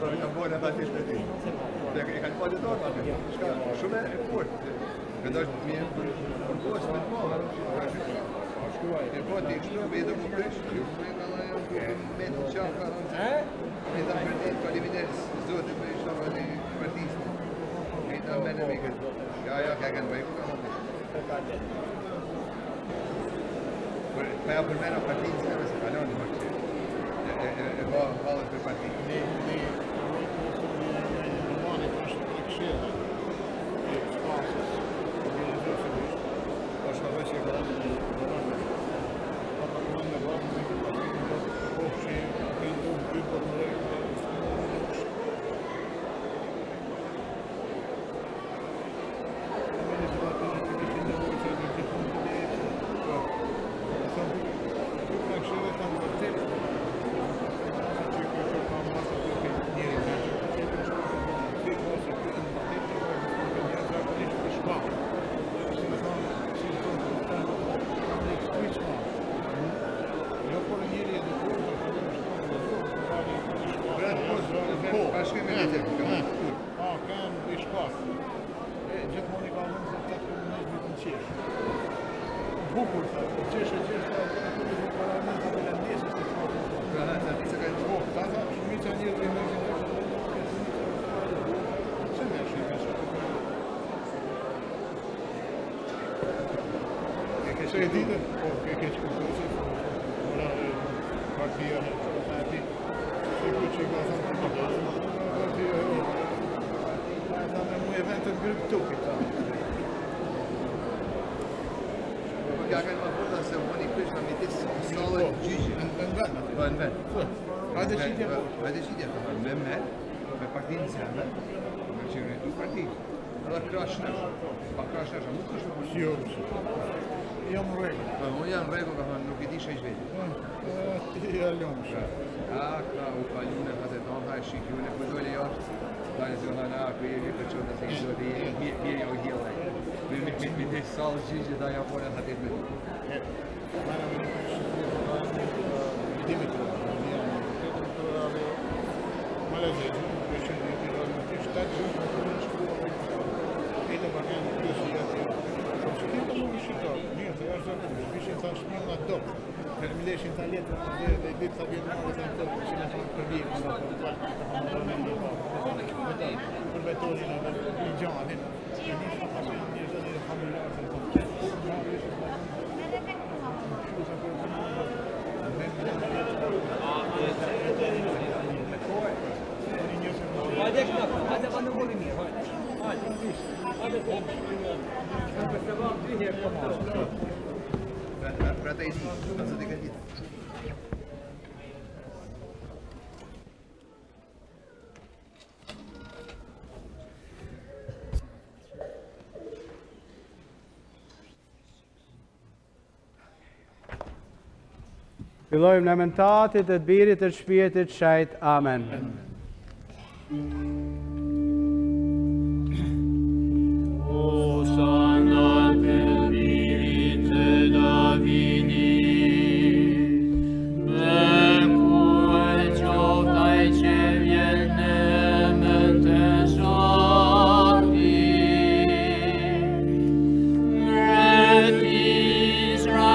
Kam bojnë ata ti shpeti. E kanë pa të dorë atë. Shumë e fortë. Këndosh mirë për postë me të madhe. Shkruaj. E po ti shkruaj vetëm për prish. Me të qafa. Me ta përdet faleminderit zotit për shtapani partisë. Me ta bënë me këtë. Ja, ka kanë bëjë këtë. Pa ja përmena partinë se nëse kalon në mërë që e ba valët për partinë. Fillojmë në emrin të Atit, të Birit, të Shpirtit Shajt. Amen. Osana te Birit të Davinit, bekuar qoftë ai që vjen në emër të Zotit. Mret Izraelit,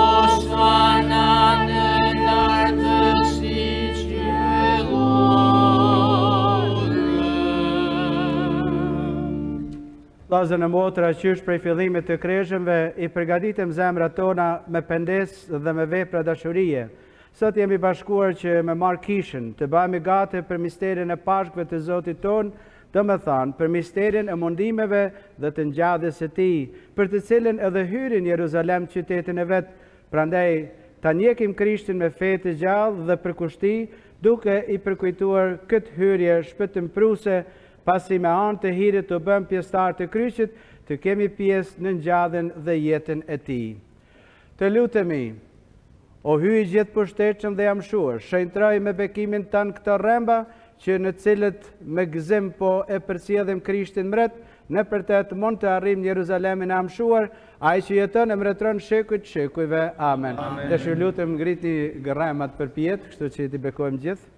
Osana në lartësi Vllazën e motra, qysh prej fillimit të kreshëmve, i përgatitëm zemrat tona me pendesë dhe me vepra dashurie. Sot jemi bashkuar që me marr kishën, të bëhemi gati për misterin e Pashkëve të Zotit ton, domethënë për misterin e mundimeve dhe të ngjalljes së Tij, për të cilën edhe hyrin Jeruzalem, qytetin e vet. Prandaj ta njekim Krishtin me fe të gjallë dhe për kushti, duke i përkujtuar këtë hyrje shpëtimpruese, pasi me anë të hirit të bëm pjesëtar të kryqit, të kemi pjesë në ngjalljen dhe jetën e Tij. Të lutemi, o hyj gjithë pushtetshëm dhe jamshuar, shenjtroj me bekimin tënd këto rremba, që në cilët me gëzim po e përcjellim Krishtin mret, në për të mund të arrim Jeruzalemin e amshuar, ai që jeton e mbretëron shekujt shekujve. Amen. Dëshiroj lutem ngritni gërremat për pjet, kështu që t'i bekojmë gjithë.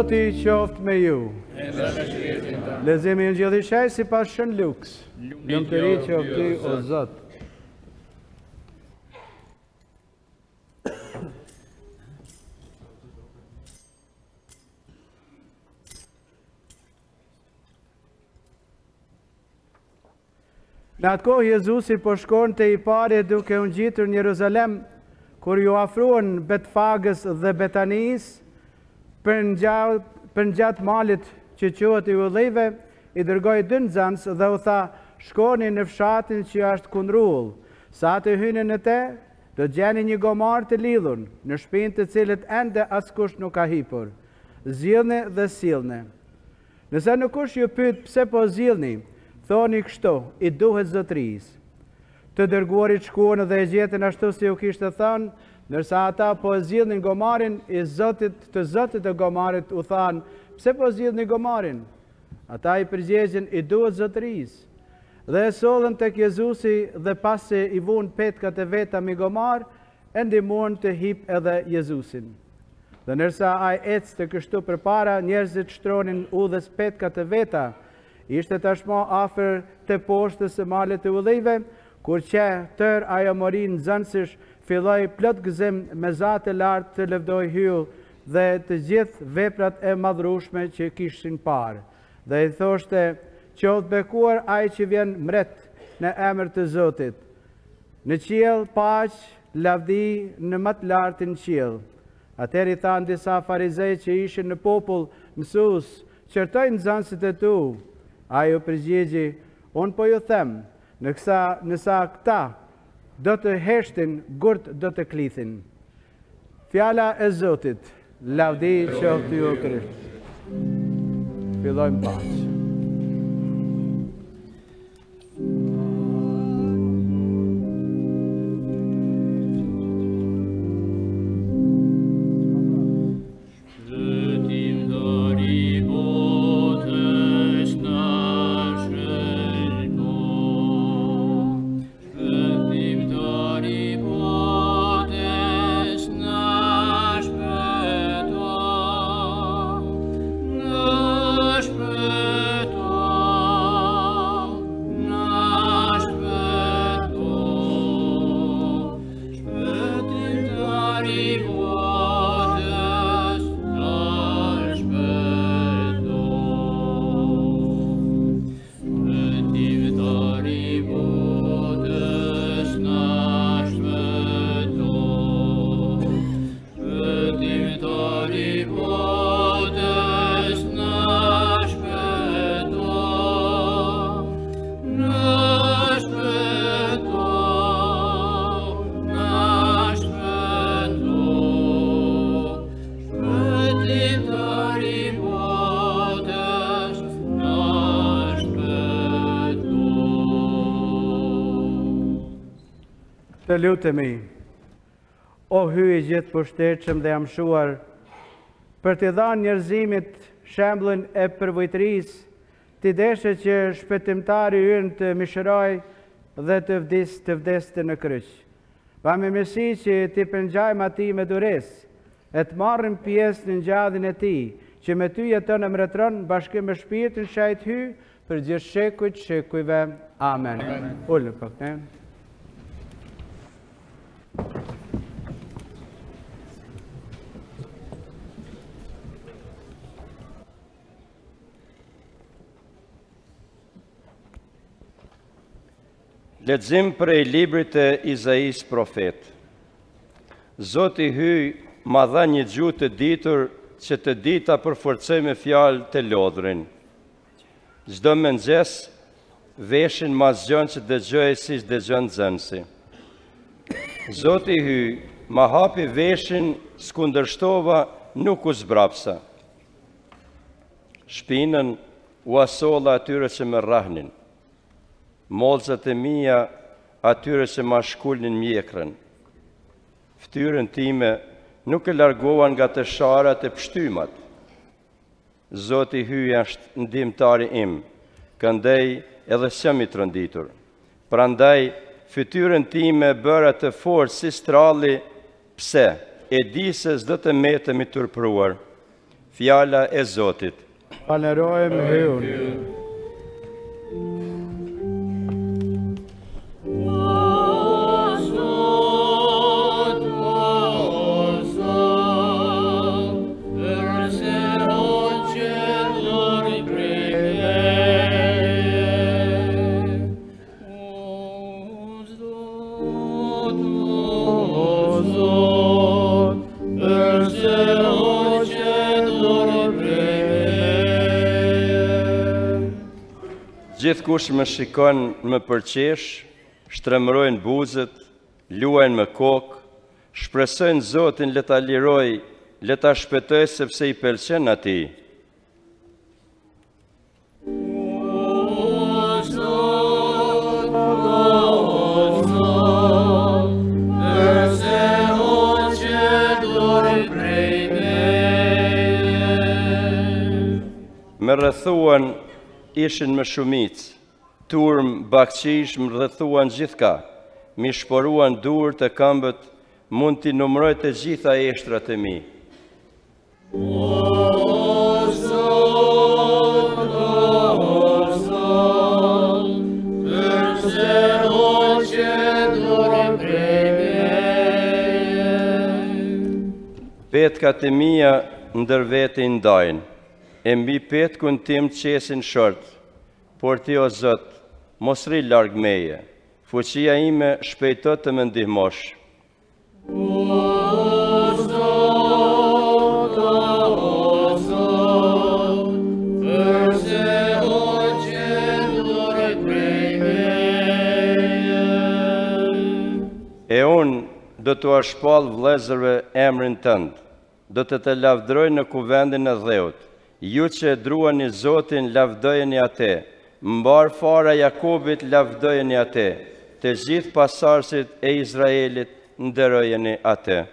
Zoti qoftë me ju. Leximi i Injilit shaj sipas Shën Luks. Lumturi qoftë ty o Zot. Në atë kohë Jezusi po shkon të i pare duke unë gjitur në Jeruzalem, kur ju afruan Betfagës dhe Betanis, për në gjatë malit që quhet i Ullëve, i dërgoi 2 nxënës dhe u tha, shkoni në fshatin që është kundrull. Sa të hynë në te, do gjeni një gomar të lidhur, në shtëpinë të cilët ende askush nuk ka hipur. Zgjidhni dhe sillni. Nëse në kush ju pyet pse po zgjidhni, thoni kështu, i duhet zotërisë. Të dërguarit shkuan dhe e gjetën ashtu si u kishte thënë, ndërsa ata po zgjidhnin gomarin të zotit të gomarit u thanë, pse po zgjidhni gomarin? Ata i përgjigjen, i duhet zotërisë. Dhe e sollën tek Jezusi dhe pasi i vuan petkat e veta mi gomar, e ndihmuan të hip edhe Jezusin. Dhe nërsa ai ecte kështu përpara, njerëzit shtronin udhës petkat e veta. Ishte tashmë afër të poshtës së malit të Ullëve, kur që tër ajo mori nxënësish filloi plot gëzim me zate lartë të lëvdoi hyll dhe të gjithë veprat e madhrueshme që kishin parë. Dhe i thoshte, qoftë bekuar ai që vjen mret në emër të Zotit. Në qiell paq, lavdi në më të lartin qiell. Atëherë i thanë disa farizej që ishin në popull, mësues, qërtoj nxënësit e tu. Ai u përgjigji, unë po ju them, nësa këta do të heshtin, gurt do të klithin. Fjala e Zotit, lavdi qoftë ju Krisht. Fillojmë paq. Të lutemi, o hyj i gjithë pushtetshëm dhe amshuar, për të dhënë njerëzimit shembullin e përvojtërisë, ti deshe që shpëtimtari ynë të mishëroj dhe të vdeste në kryq. Pa me mësi që ti përngjajmë ati me dures, e të marrim pjesë në ngjalljen e ti, që me ty jeton e mbretëron bashkë me shpirtin shajt hy për gjithë shekujt shekujve. Amen. Ullë për këne. Lexim prej librit të Izaias profet. Zoti hyj ma dha një gjuhë të ditur që të dita përforcoj me fjalë të lodhrin. Çdo mëngjes veshin ma zgjon që dëgjoj si dëgjon nxënësi. Zoti hyj ma hapi veshin skundërshtova nuk u zbrapsa. Shpinën u asolla atyre që më rrahnin. Molzat e mia atyre që ma shkullnin mjekrën. Ftyrën time nuk e largohan nga të sharat e pshtymat. Zoti hyj është ndihmtari im, këndej edhe s'jam i trënditur. Prandaj, fytyrën time bëra të fortë si stralli, pse e di se s'do të metem i turpruar. Fjala e Zotit. Falenderojmë hyjun. Gjithë kush më shikon më përqesh, shtremërojnë buzët, luajnë me kokë, shpresojnë Zotin le ta liroj, le ta shpëtoj sepse i pëlqen atij. Me rrethuan ishin më shumicë, turm, bakqish më rrethuan gjithka, mi shporuan durët e këmbët, mund t'i numëroj të gjitha eshtrat e mi. Petkat e mia ndër vete i ndajnë, e mbi petkun tim qesin short, por ti o Zot, mos rri larg meje, fuqia ime shpejto të më ndihmosh. E unë do t'u shpall vëllezërve emrin tënd, do të lavdroj në kuvendin e dheut. Ju që e druani Zotin, lavdojeni atë, mbar fara Jakobit, lavdojeni atë, të gjithë pasardhësit e Izraelit, nderojeni atë.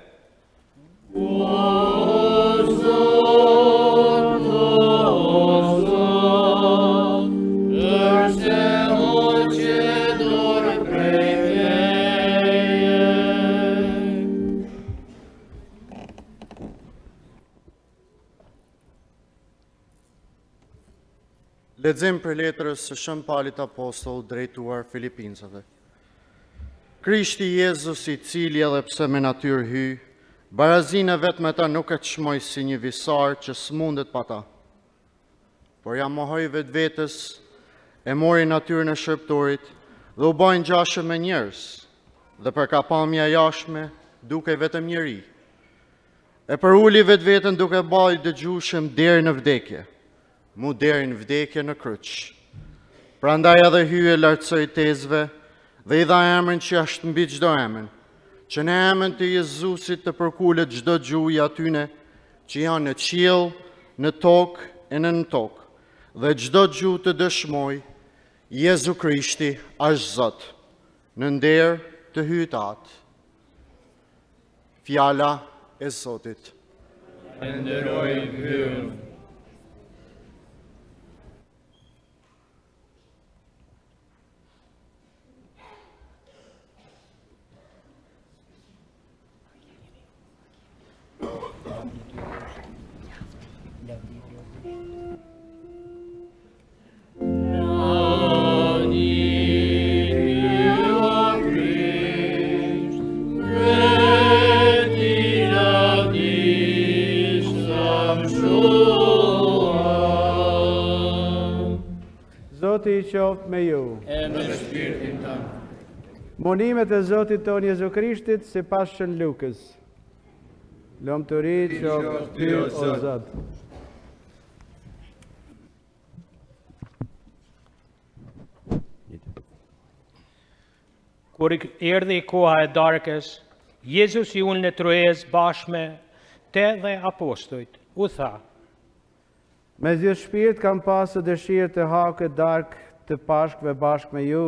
Lexim për letrës së Shën Paulit Apostoll drejtuar Filipinsave. Krishti Jezus, i cili edhe pse me natyrë hy, barazinë e vetë me ta nuk e çmoi si një visar që s'mundet pa ta. Por ja mohoi vetvetes, e mori natyrën e shërptorit dhe u bë ngjashëm me njerëz, dhe për kapamja jashtme duke vetëm njeri. E përuli vetveten duke bërë dëgjueshëm deri në vdekje. Mu deri në vdekje në kryq. Prandaj edhe hye lartësoi tezve dhe i dha emrin që është mbi çdo emër, që në emrin të Jezusit të përkulet çdo gjuhë atyne që janë në qiell, në tokë e në tokë, dhe çdo gjuhë të dëshmoj Jezu Krishti është Zot, në nder të hyjë atë. Fjala e Zotit. Nderoj Prill. Zoti i qoftë me ju. E me shpirtin tënd. Monimet e Zotit ton Jezu Krishtit sipas Shën Lukës. Lumturi qoftë ty o Zot. Kur erdhi koha e darkës, Jezus i unë në Troez bashkë me te dhe apostujt, u tha: Me gjithë shpirt kam pasur dëshirë të ha këtë darkë të pashkve bashkë me ju,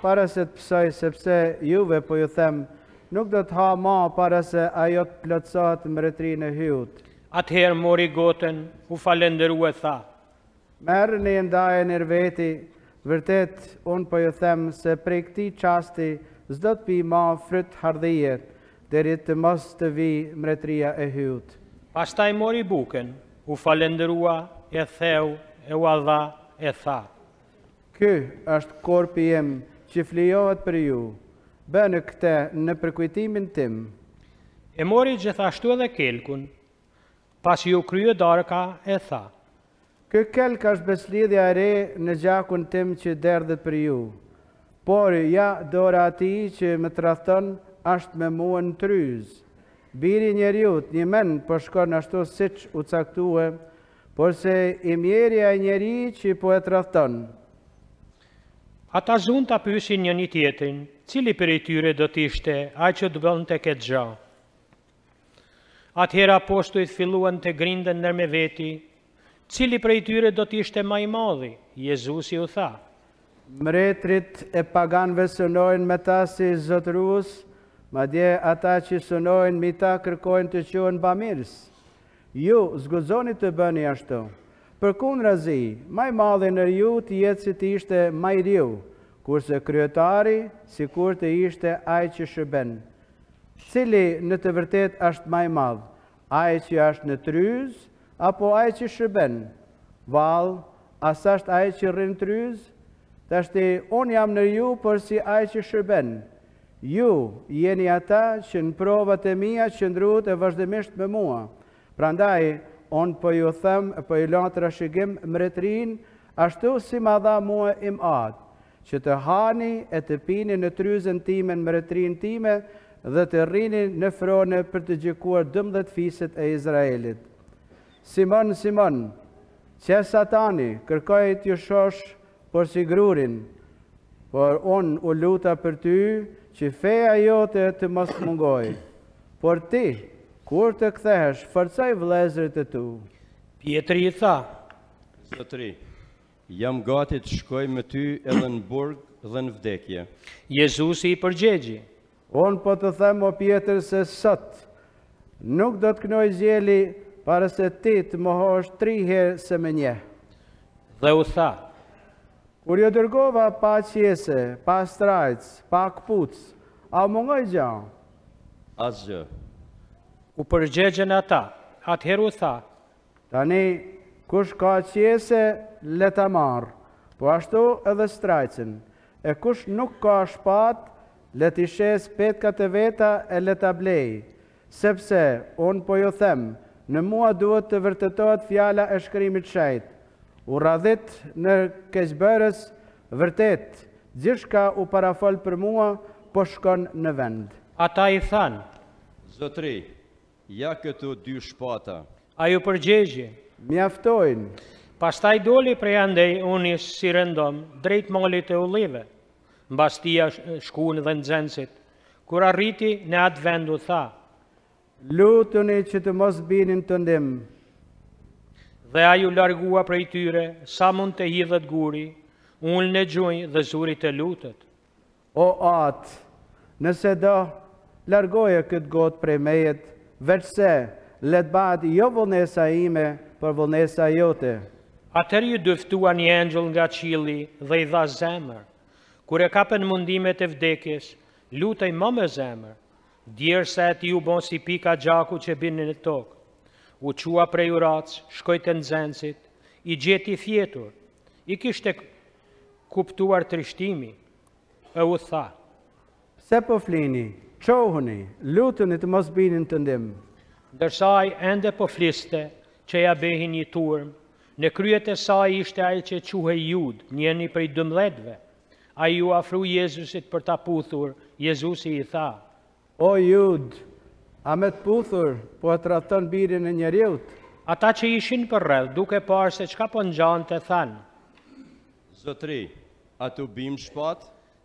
para se të pësoj, sepse juve po ju them, nuk do të ha ma para se ajo të plotësohet mbretërinë e hyut. Atëherë mori gotën, u falendëru e tha: Merrni e ndajeni veti, vërtet unë po ju them se prej këtij çasti s'do të pi ma fryt hardhije, deri të mos të vi mbretëria e hyut. Pastaj mori bukën, u falendërua, e theu, e u dha, e tha: Ky është korpi im që flijohet për ju, bëni këtë në përkujtimin tim. E mori gjithashtu edhe kelkun, pas ju krye darka, e tha: Ky kelk është beslidhja e re në gjakun tim që derdhet për ju, por ja dora atij që më tradhton është me mua në tryz. Biri njeriut një mend po shkon ashtu siç u caktue, por se i mjerja e njeri që po e tradhton. Ata zunë ta pyesin një tjetrin, cili për i tyre do t'ishte ai që të bënte këtë gjë. Atëherë apostujt filluan të grinden ndër me veti, cili për i tyre do t'ishte më i madhi. Jezusi u tha: Mbretërit e paganëve synojnë me ta si zotërues, madje ata që synojnë mi ta kërkojnë të quhen bamirës. Ju zguxoni të bëni ashtu. Përkundrazi, më i madhi në ju të jetë si të ishte më i riu, kurse kryetari sikur të ishte ai që shërben. Cili në të vërtet është më i madh, ai që është në tryez apo ai që shërben? Vallë, as është ai që rrin tryez? Tashti unë jam në ju për si ai që shërben. Ju jeni ata që në provat e mia qëndruat e vazhdimisht me mua. Prandaj, unë po ju them, po ju lën trashëgim mbretërinë, ashtu si ma dha mua imad, që të hani e të pini në tryezën time në mbretërinë time dhe të rrini në frone për të gjykuar 12 fiset e Izraelit. Simon, Simon, që Satani kërkoi t'ju shosh por si grurin, por unë u luta për ty që feja jote të mos mungoj. Por ti, kur të kthehesh, forcoj vëllezërit e tu. Pietri i tha: Zotëri, jam gati të shkoj me ty edhe në burg dhe në vdekje. Jezusi i përgjegji: Unë po të them, o Pietër, se sot nuk do të kënoj zjeli para se ti të mohosh 3 herë se me nje. Dhe u tha: Kur jo dërgova pa qese, pa strajc, pa kpuc, a mungoj gjë? Asgjë. U përgjegjen ata, atëherë u tha: Tani, kush ka qese, le ta marr, po ashtu edhe strajcin, e kush nuk ka shpat, le t'i shes petkat e veta e le ta blej, sepse unë po ju them, në mua duhet të vërtetohet fjala e shkrimit shenjt. U radhit në keqbërës, vërtet, gjithçka u parafol për mua, po shkon në vend. Ata i thanë: Zotëri, ja këtu 2 shpata. A ju përgjegji: Mjaftojnë. Pastaj doli prej andej unis si rëndom drejt malit e ullive, mbas tia shkuën dhe nxënësit. Kur arriti në atë vend u tha: Lutuni që të mos binin të ndim. Dhe a ju largua prej tyre, sa mund të hidhet guri, ullën e gjunj dhe zuri të lutët. O atë, nëse do, largoje këtë gotë prej mejet, veçse, let bat jo vullnesa ime, për vullnesa jote. Atër ju dëftua një engjëll nga qili dhe i dha zemër. Kur e kapen mundimet e vdekjes, lutaj më me zemër. Djerë se e ti u bon si pika gjaku që binin në tokë. U qua prej uracë, shkoj të nxënësit, i gjeti fjetur, i kishte kuptuar trishtimi, e u tha: Pse po flini, qohuni, lutuni të mos binin të ndim. Ndërsa ai ende po fliste, që ja behin një turm, në kryet e saj ishte ai që quhej Jud, njëri prej 12-ve. Ai u afru Jezusit për ta puthur. Jezusi i tha: O Jud, a me të puthur, po e tradhton birin e njeriut? Ata që ishin për rreth, duke parë se çka po ngjante, thanë: Zotëri, a tu bim shpat?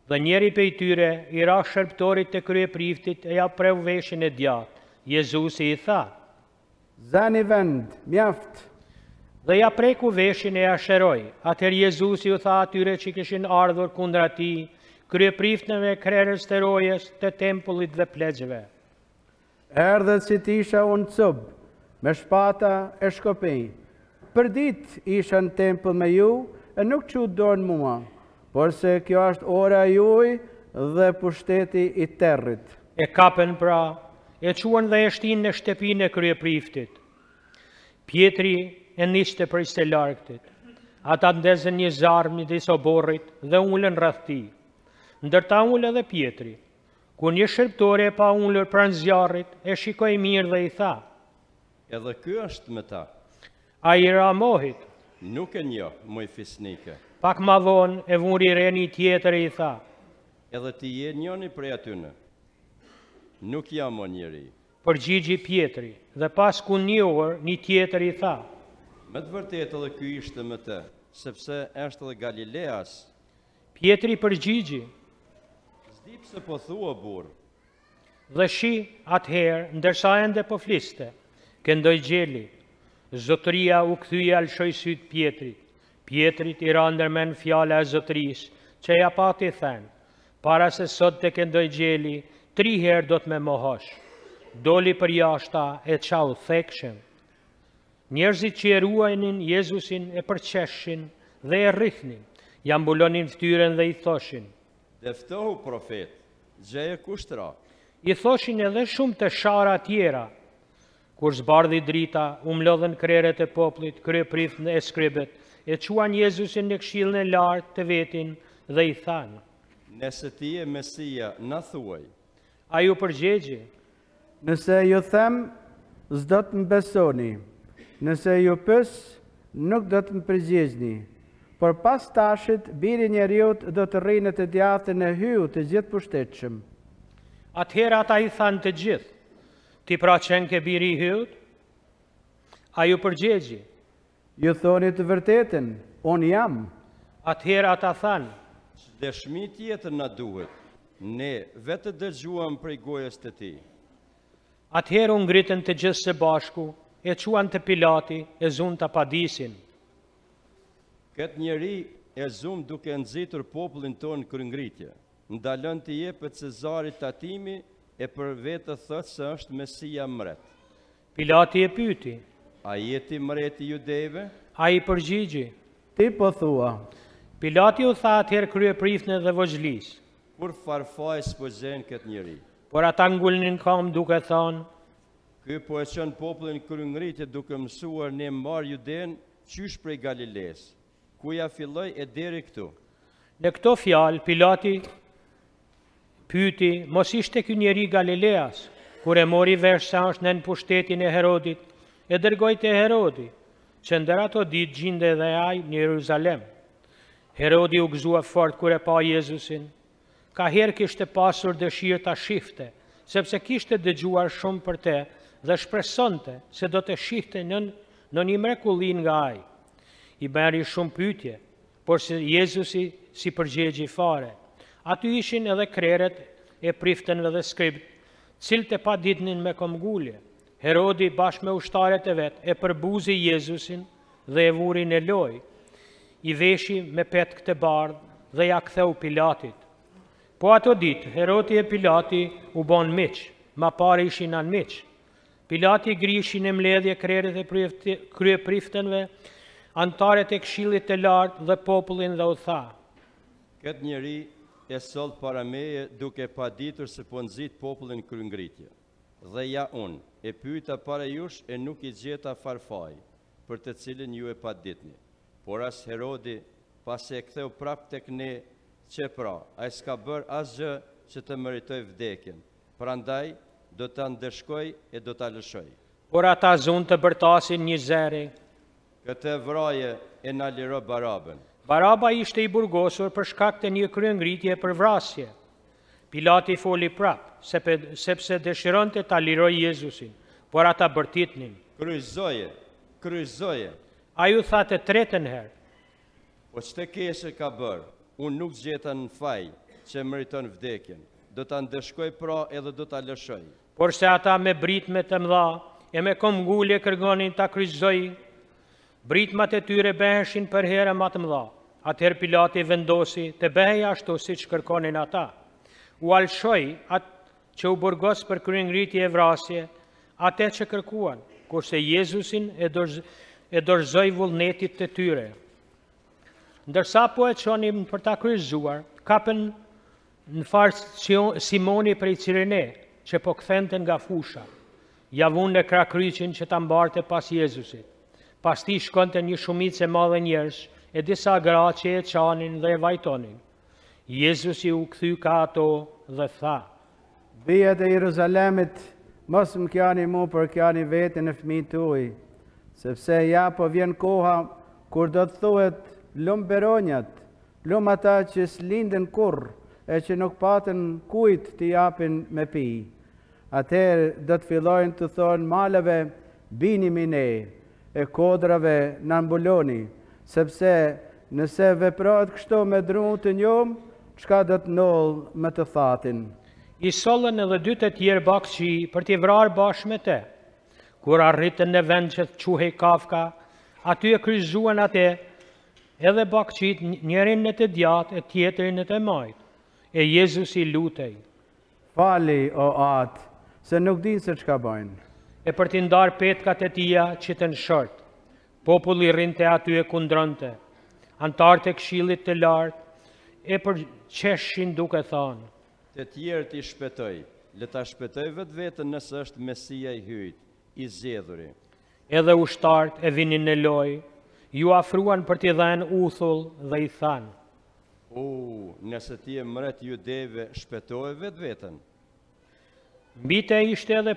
Dhe njeri prej tyre i ra shërbëtorit të kryepriftit e ja preu veshin e djathtë. Jezusi i tha: Zani vend, mjaft. Dhe ja preku veshin e ja sheroi. Atëherë Jezusi u tha atyre që kishin ardhur kundra tij, kryepriftëve, krerës të rojes, të tempullit dhe plegjëve: Erdhët si t'isha unë cub, me shpata e shkopej. Për dit isha në tempull me ju, e nuk që dorën mua, por se kjo është ora juaj dhe pushteti i territ. E kapen pra, e quan dhe e shtin në shtëpinë e kryepriftit. Pietri e niste prej së largëtit. Ata ndezën një zarmë një disë oborrit dhe ullën rreth tij. Ndërta ullë edhe Pietri. Kur një shërbëtore e pa ullër pranë zjarrit, e shikoi mirë dhe i tha: Edhe ky është me ta. A i ra mohit. Nuk e njoh, moj fisnike. Pak ma vonë e vuri re një tjetër e i tha: Edhe ti je njëri prej atyne. Nuk jam o njeri. Përgjigji Pietri, dhe pas ku një orë, një tjetër i tha: Me të vërtetë edhe ky ishte me të, sepse është edhe Galileas. Pietri përgjigji, S'di pse po thua burr. dhe shi atëherë, ndërsa ende po fliste, këndoi gjeli. Zotëria u kthye alshoi syt Pietrit. Pietrit i ra ndërmend fjala e zotërisë, që ja pati thënë, para se sot të këndoj gjeli, 3 herë do të me mohosh. Doli për jashta e qau thekshëm. Njerëzit që e ruajnin Jezusin e përqeshin dhe e rrihnin, ja mbulonin fytyrën dhe i thoshin. Deftohu profet, gjeje kushtra. I thoshin edhe shumë të shara tjera. Kur zbardhi drita, u mlodhen kreret e poplit, kryeprithën e skribet, e quan Jezusin në këshillën e lartë të vetin dhe i thanë. Nëse ti je Mesia, na thuaj. A ju përgjegji, Nëse ju them, s'do të më besoni. Nëse ju pës, nuk do të më përgjigjni. Por pas tashit, biri njeriut do të rrinë të djatën e hyu të gjithë pushtetshëm. atëherë ata i thanë të gjithë, ti pra qenë ke biri i hyut? A ju përgjegji, Ju thoni të vërtetën, unë jam. atëherë ata thanë, Dëshmi tjetër na duhet. Ne vetë dëgjuam prej gojës të ti. atëherë u ngritën të gjithë së bashku, e quan të Pilati, e zunë të padisin. Këtë njeri e zum duke nxitur popullin tonë kryengritje. Ndalën të jepet Cezarit tatimi e për vetë thëtë se është Mesia mret. Pilati e pyti, A jeti mreti judeve? a i përgjigji. Ti po thua. Pilati u tha atëherë kryeprithënë dhe vozhlisë, Kur farfaj s'po gjen këtë njeri. por ata ngulnin kam duke thonë, Ky po e qënë popullin kryengritje duke mësuar ne marë juden qysh prej Galiles, ku ja filloj e deri këtu. në këto fjalë Pilati pyti, mos ishte ky njeri Galileas, kur e mori vesh se është nën pushtetin e Herodit, e dërgoi te Herodi, që ndër ato ditë gjinde edhe ai në Jeruzalem. Herodi u gëzua fort kur e pa Jezusin. Ka herë kishte pasur dëshirë ta shifte, sepse kishte dëgjuar shumë për te dhe shpresonte se do të shihte në një mrekulli nga ai. I bëri shumë pyetje, por se Jezusi si përgjegji fare. Aty ishin edhe kreret e priftënve dhe skribt, cilët e pa ditnin me komgullje. Herodi bashkë me ushtaret e vetë e përbuzi Jezusin dhe e vuri në loj. I veshi me petkë të bardhë dhe ja ktheu Pilatit. Po ato ditë, Herodi e Pilati u bon miq, ma pare ishin anë miq. Pilati grishi në mbledhje kreret e kryepriftënve, antarët e këshillit të lartë dhe popullin dhe u tha. Këtë njeri e solt para meje duke pa ditur se po nxit popullin kryengritje. Dhe ja unë, e pyeta para jush e nuk i gjeta farfaj, për të cilin ju e pa ditni. Por as Herodi, pas e ktheu prap tek ne, që pra, a i s'ka bërë asgjë që të meritoj vdekjen. Prandaj, do të ndërshkoj e do të lëshoj. Por ata zunë të bërtasin një zeri. Këtë vraje e na liro Barabën. Baraba ishte i burgosur për shkak të një kryengritje për vrasje. Pilati foli prap, sepse dëshironte ta liroj Jezusin, por ata bërtitnin. Kryqëzoje, kryqëzoje. A ju tha të tretën herë, Po ç'të keqe ka bërë, unë nuk gjeta në faj që meriton vdekjen. Do ta ndëshkoj pra edhe do ta lëshoj. por se ata me britme të mëdha e me komgullje kërgonin ta kryqëzoj, britmat e tyre beheshin për herë më të mëdha. Atëherë Pilati vendosi të behej ashtu siç kërkonin ata. U alshoi atë që u burgos për kryengritje e vrasje, atë që kërkuan, kurse Jezusin e dorëzoi vullnetit të tyre. Ndërsa po e çonin për ta kryqëzuar, kapën në farë Simoni prej Cirene, që po kthente nga fusha. Ja vun në krah kryqin që ta mbarte pas Jezusit. Pas ti shkonte një shumicë e madhe njerëz e disa gra që e qanin dhe e vajtonin. Jezusi u kthy ka ato dhe tha, Bijat e Jeruzalemit, mos më kjani mu për kjani vetën e fëmijët tuaj, sepse ja po vjen koha kur do të thuhet lum beronjat, lum ata që s'lindën kurr e që nuk patën kujt t'i japin me pi. Atëherë do të fillojnë të thonë maleve, bini mi ne, e kodrave në mbuloni, sepse nëse veprohet kështu me dru të njomë, çka do të nollë me të thatin. I sollën edhe 2 të tjerë bakshi për t'i vrarë bashkë me te. Kur arritën në vend që të quhej Kafka, aty e kryqëzuan atë edhe bakshit, njërin në të djatë e tjetërin në të majtë. E Jezusi lutej. Fali, o atë, se nuk dinë se çka bëjnë. E për t'i ndarë petkat e tia që të nshërt, populli rinte aty e kundronte. Antarët e këshillit të lartë e përqeshin duke thënë: Të tjerë t'i shpëtoj, le ta shpëtoj vetë vetën nëse është Mesia i hyjt, i zgjedhuri. Edhe ushtarët e vinin në lojë, ju afruan për t'i dhënë uthull dhe i thanë: Nëse ti e mret judeve, shpëtoj vetë vetën. Mbi te ishte edhe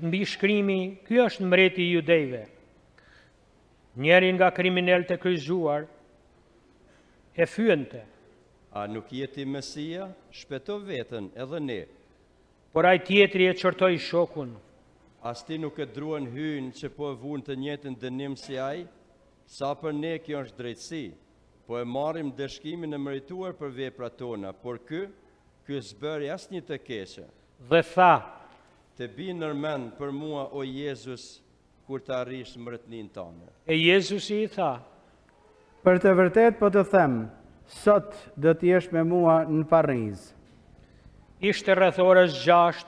mbi shkrimi, ky është mbreti i judejve. Njeri nga kriminalët e kryqëzuar e fyente. A nuk jeti Mesia, shpëto vetën edhe ne. Por ai tjetri e çortoi shokun. As ti nuk e druan hyn që po e vunë të njëjtin dënim si ai? Sa për ne kjo është drejtësi, po e marrim dëshkimin e merituar për veprat tona, por ky s'bëri asnjë të keqe. Dhe tha: Të bi nërmend për mua, o Jezus, kur të arrish mbretëninë tënde. E Jezusi i tha: Për të vërtet po të them, sot do t'jesh me mua në Pariz. Ishte rreth orës 6,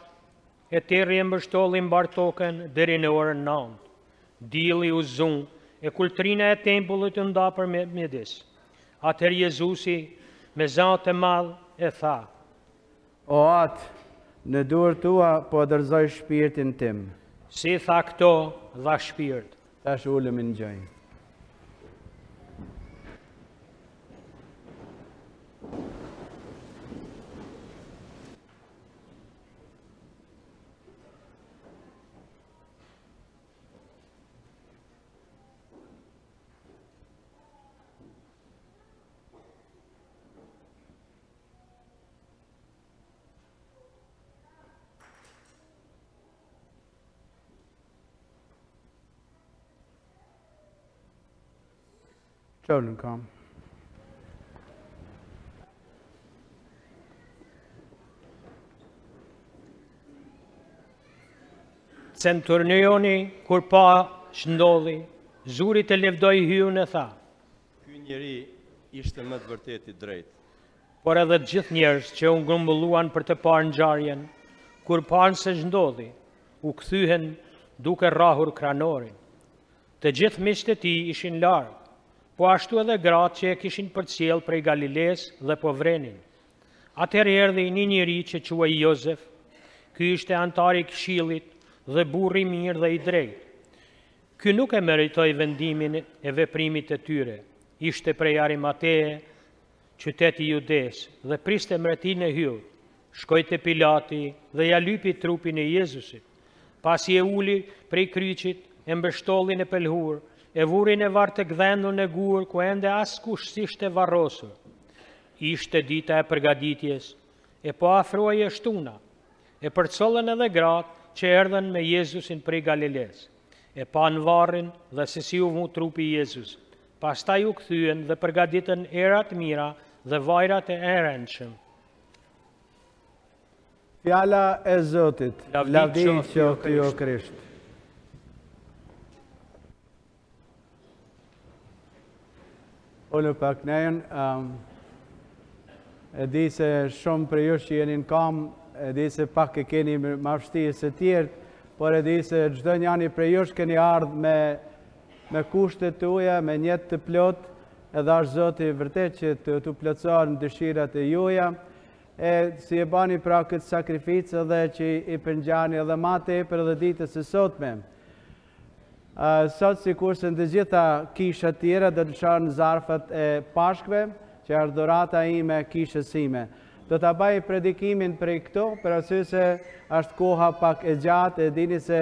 e terri e mbështolli mbar tokën deri në orën 9. Dielli u zun, e kultrina e tempullit u nda për midis. Atëherë Jezusi me zot të madh e tha: O atë, në duar tua po dërzoj shpirtin tim. Si tha këto, dha shpirt. Tash ulëm në gjë. Qolën kam. Centurioni, kur pa shndodhi, zuri të levdoi hyun e tha: Ky njeri ishte më të vërtet i drejtë. Por edhe të gjithë njerëz që u grumbulluan për të parë ngjarjen, kur parën se ç'ndodhi, u kthyhen duke rrahur kranorin. Të gjithë miqtë e tij ishin larg, po ashtu edhe gratë që e kishin përcjell prej Galiles dhe po vrenin. Atëherë erdhi një njeri që quhej Jozef. Ky ishte antar i këshillit dhe burri i mirë dhe i drejtë. Ky nuk e meritoi vendimin e veprimit të tyre. Ishte prej Arimatee, qyteti i Judes, dhe priste mbretërinë e hyut. Shkoi te Pilati dhe ja lypi trupin e Jezusit. Pasi e uli prej kryqit, e mbështolli në pelhur, e vuri në varr të gdhendur në gur, ku ende askush s'ishte varrosur. Ishte dita e përgatitjes, e po afrohej e shtuna. E përcollën edhe gratë që erdhen me Jezusin prej Galiles. E pan varrin dhe se si u vu trupi i Jezusit. Pastaj u kthyen dhe përgatitën erat mira dhe vajrat e errëndshëm. Fjala e Zotit, lavdit qoftë ju o Krisht. Ullë pak nejën, e di se shumë për ju që jeni në kam, e di se pak e keni ma vështirësi e tjertë, por e di se çdo njani për ju keni ardhë me kushtet të uja, me njetë të plot, edhe është Zoti vërtet që të plotësojnë dëshirat e juja, e si e bani pra këtë sakrificë dhe që i përngjani edhe ma tepër edhe ditës së sotme. Sot si kurse në të gjitha kisha tjera dhe të shanë zarfat e pashkve, që është dhurata ime kishës ime. Do të baj predikimin për i këto, për arsye se është koha pak e gjatë, e dini se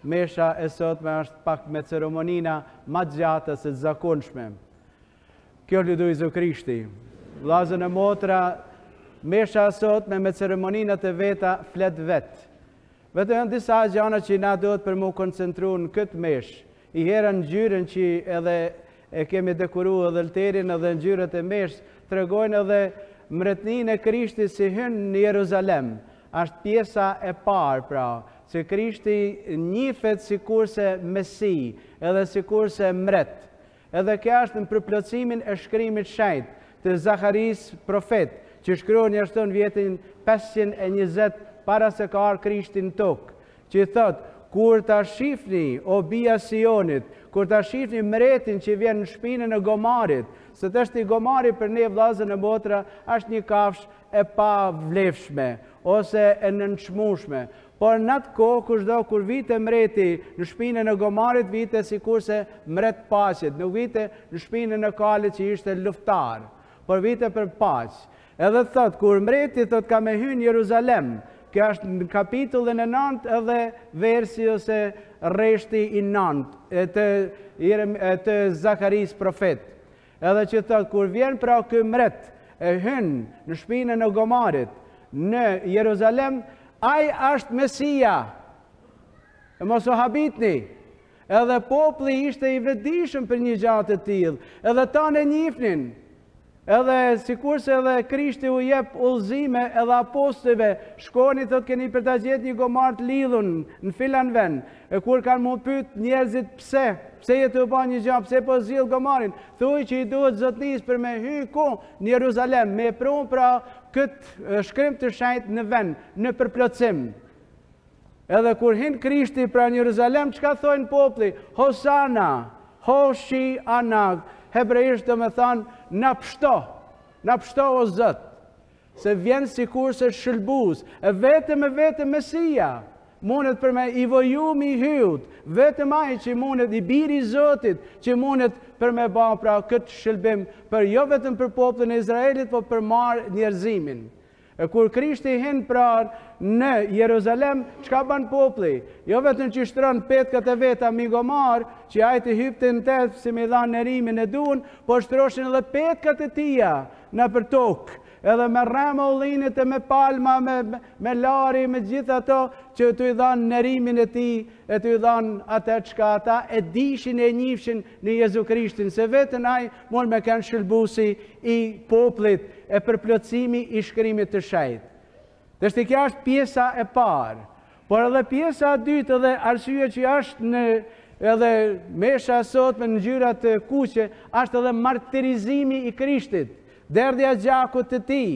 Mesha e sotme është pak me ceremonina ma gjata se zakonshme. Kjo lëdu i Zokrishti. Vllazën e motra, Mesha e sotme me ceremoninat e veta flet vetë. Vetëm janë disa gjëra që na duhet për mu koncentru në këtë meshë. I herën ngjyrën që edhe e kemi dekuru edhe lterin edhe ngjyrët e meshës, tregojnë edhe mbretërinë e Krishtit si hyn në Jeruzalem. Është pjesa e parë pra, se Krishti njihet sikurse Mesi, edhe sikurse mbret. Edhe kjo është në përplotësimin e shkrimit shenjtë të Zakaris profet, që shkruan ashtu në vitin 520 para se ka ardhur Krishti në tokë, që thot: kur ta shihni o bija Sionit, kur ta shihni mbretin që vjen në shpinën e gomarit, se të është i gomari për ne vllazën e motra, është një kafsh e pa vlefshme ose e nënçmueshme. Por në atë kohë, kushdo kur vite mreti në shpinën e gomarit, vite sikurse mret paqet, nuk vite në shpinën e kalit që ishte luftar, por vite për paqë. Edhe thot, kur mreti thot ka me hyrë në Jeruzalem, kjo është në kapitullin e 9 edhe versi ose rreshti i 9 të Zakaris profet. Edhe që thot, kur vjen pra ky mret e hyn në shpinën e gomarit në Jeruzalem, ai është Mesia. E mos u habitni. Edhe populli ishte i vetëdijshëm për një gjë të tillë. Edhe ta ne njihnin. Edhe sikurse edhe Krishti u jep udhëzime edhe apostujve, shkoni thot keni për ta gjetur një gomar të lidhun në filan vend. E kur kanë mu pyet njerëzit pse je të bën një gjë, pse po zgjidh gomarin, thuaj që i duhet zotnis për me hy ku në Jeruzalem, me pron pra këtë shkrim të shenjtë në vend, në përplotësim. Edhe kur hin Krishti pra në Jeruzalem, çka thonë populli? Hosana, Hoshi Anak. Hebreisht do me thanë, na pështo o Zot, se vjen sikurse shëlbuz, e vetëm Mesia, mundet për me i vojumi i hyut, vetëm ai që mundet i biri i Zotit, që mundet për me ba pra këtë shëlbim, për jo vetëm për popullin e Izraelit, po për marë njerëzimin. E kur Krishti hin pra në Jeruzalem, çka bën populli? Jo vetëm që shtron petkat e veta mi gomar, që ai të hypte në tet si me dhan nerimin e duan, po shtroshin edhe petkat e tia në për tokë. Edhe me rrema ullinit e me palma, me lari, me gjithë ato që të i dhanë nerimin e ti, e të i dhanë atë çka ata e dishin e njifshin në Jezu Krishtin, se vetën ai mund me kanë shëlbusi i popullit e përplotësimi i shkrimit të shenjtë. Dhe kjo është pjesa e parë, por edhe pjesa e dytë edhe arsye që është në edhe Mesha sot me ngjyrat të kuqe, është edhe martirizimi i Krishtit. Derdhja gjakut të tij.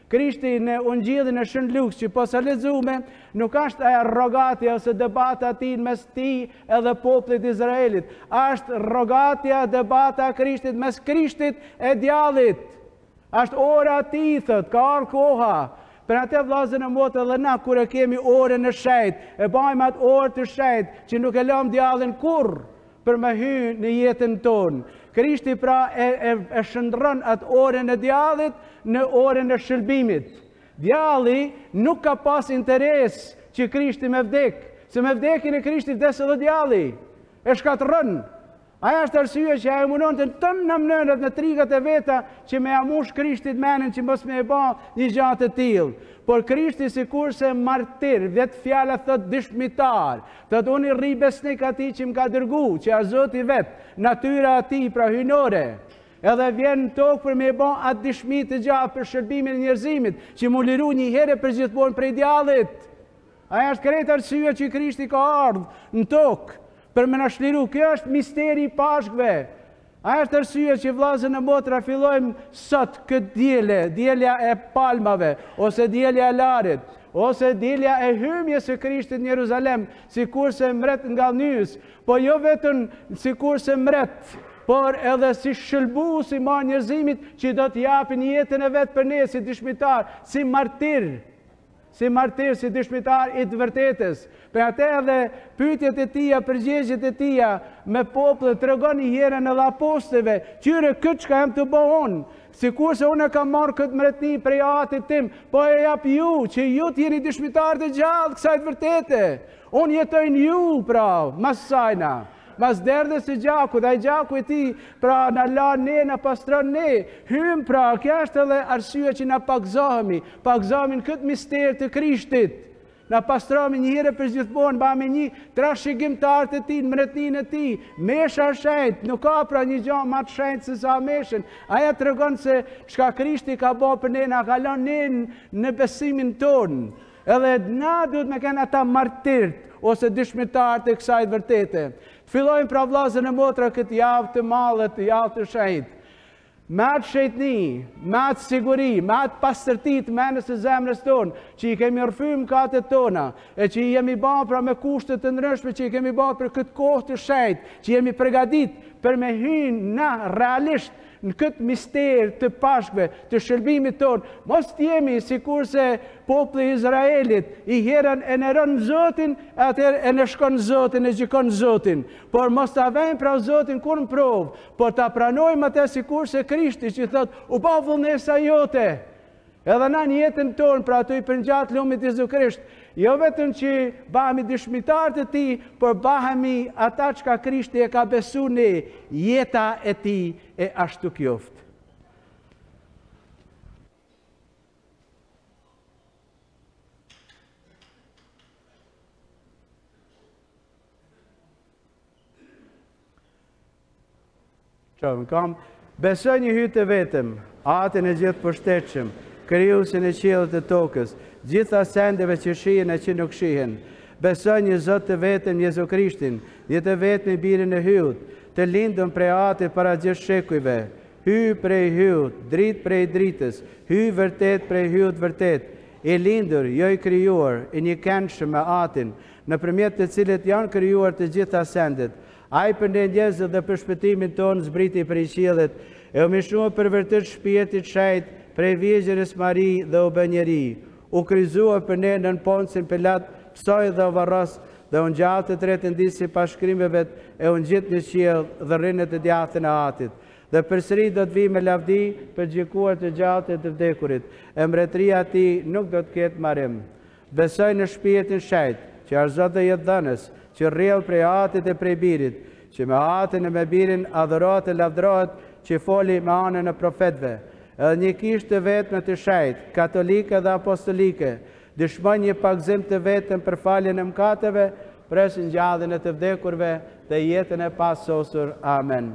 Krishti në Ungjillin e Shën Luks që po sa lexuame, nuk është arrogatja ose debata e tij mes tij edhe popullit të Izraelit. Është arrogatja, debata e Krishtit mes Krishtit e djallit. Është ora e tij, thot, ka ardhur koha. Për atë vllazën e motë edhe na kur e kemi orën e shejt, e bajmë atë orë të shejt që nuk e lëm djallin kurr për me hy në jetën tonë. Krishti pra e shndron atë orën e djallit në orën e shëlbimit. Djalli nuk ka pas interes që Krishti me vdek, se me vdekin e Krishtit vdes edhe djalli, e shkatërron. Aja është arsye që ai mundon të tënë në mënyrët në trigat e veta që me amush Krishtit menin që mos me e ba një gjatë të tillë. Por Krishti sikurse martir, vetë fjala thot dëshmitar, thot unë i rri besnik atij që më ka dërgu, që a Zoti vet, natyra atij pra hynore. Edhe vjen në tokë për me ba atë dëshmi të gjatë për shërbimin e njerëzimit, që mu liru një herë për gjithmonë prej djallit. Aja është krejt arsye që Krishti ka ardhur në tokë për me na shliru. Kjo është misteri i pashkve. Aja është arsye që vllazën e motra fillojmë sot këtë diele, dielja e palmave, ose dielja e Larit, ose dielja e hyrjes së Krishtit në Jeruzalem, sikurse mbret nga nys, po jo vetëm sikurse mbret, por edhe si shëlbues i marr njerëzimit që do të japin jetën e vet për ne si dëshmitar, si martir, si dëshmitar i të vërtetës. Për atë edhe pyetjet e tia, përgjigjet e tia me popullin tregon një herë në apostujve, qyre këtë çka jam të bëj unë, sikurse unë kam marrë këtë mbretëri prej atit tim, po e jap ju, që ju të jeni dëshmitar të gjallë kësaj të vërtete. Unë jetoj në ju, pra, mas sajna. Mas derdhës e gjakut, ai gjaku e ti, pra na la ne, na pastron ne, hym pra, kjo është edhe arsye që na pagzohemi në këtë mister të Krishtit, Na pastromi një herë për gjithmonë, ba me një trashëgimtar të ti, në mretnin e ti. Mesha shenjt, nuk ka pra një gjë më të shenjtë se sa meshën. Aja të regon se çka Krishti ka bo për ne, na kalon ne në besimin tonë. Edhe na duhet me kena ata martirt ose dëshmitar të kësaj vërtete. Fillojmë pra vllazën e motra këtë javë të madhe, të javë të shenjtë. Me atë shetni, me atë siguri, me atë pastërti të menës e zemrës tonë, që i kemi rrëfy mëkatet tona, e që i jemi ba pra me kushtet të ndryshme, që i kemi ba për këtë kohë të shenjtë, që jemi pregadit për me hynë na realisht në këtë mister të pashkve, të shërbimit tonë, mos t'jemi si kurse populli Izraelit, i herën e në rënë Zotin, atër e në shkon Zotin, e gjikon Zotin, por mos t'a vejmë pra Zotin kur në provë, por t'a pranojmë atë si kurse Krishti që thot, u pa vullnesa jote, edhe na një jetën tonë, pra të i përngjatë lumit Jezu Krisht, jo vetëm që bahemi dëshmitar të ti, por bahemi ata që ka Krishti e ka besu ne, jeta e ti e ashtu kjoft. Qovën kam, besoj një hytë e vetëm, atin e gjithë përshtetshëm, krijuesin e qiellit e tokës, gjitha sendeve që shihen e që nuk shihen. Besoj një Zot të vetëm, Jezu Krishtin, një të vetëm i birin e hyut, të lindëm prej atit para gjithë shekujve, hy prej hyut, drit prej dritës, hy vërtet prej hyut vërtet, i lindur, jo i krijuar, i një këndshëm me atin, nëpërmjet të cilit janë krijuar të gjitha sendet. Ai për ndjenjezën dhe për shpëtimin tonë zbriti prej qiellit, e u mishua për vërtet shpirtit shejt, prej Virgjinës Mari dhe u bë njeri, u kryzua për ne nën Poncin Pilat, psoi dhe u varros, dhe u ngjatë të tretën ditë si pas shkrimeve, e u ngjit në qiell dhe rrinet e djathtën e atit. Dhe përsëri do të vi me lavdi për gjykuar të gjallët e të vdekurit, e mbretëria e tij nuk do të ketë marim. Besoj në shpirtin shejt, që është Zot dhe jetëdhënës, që rrjell prej atit e prej birit, që me atin e me birin adhurohet e lavdrohet, që foli me anën e profetëve, edhe një kishë të vetme të shejt, katolike dhe apostolike, dëshmon një pagzim të vetëm për faljen e mëkateve, presin gjalljen e të vdekurve dhe jetën e pasosur. Amen.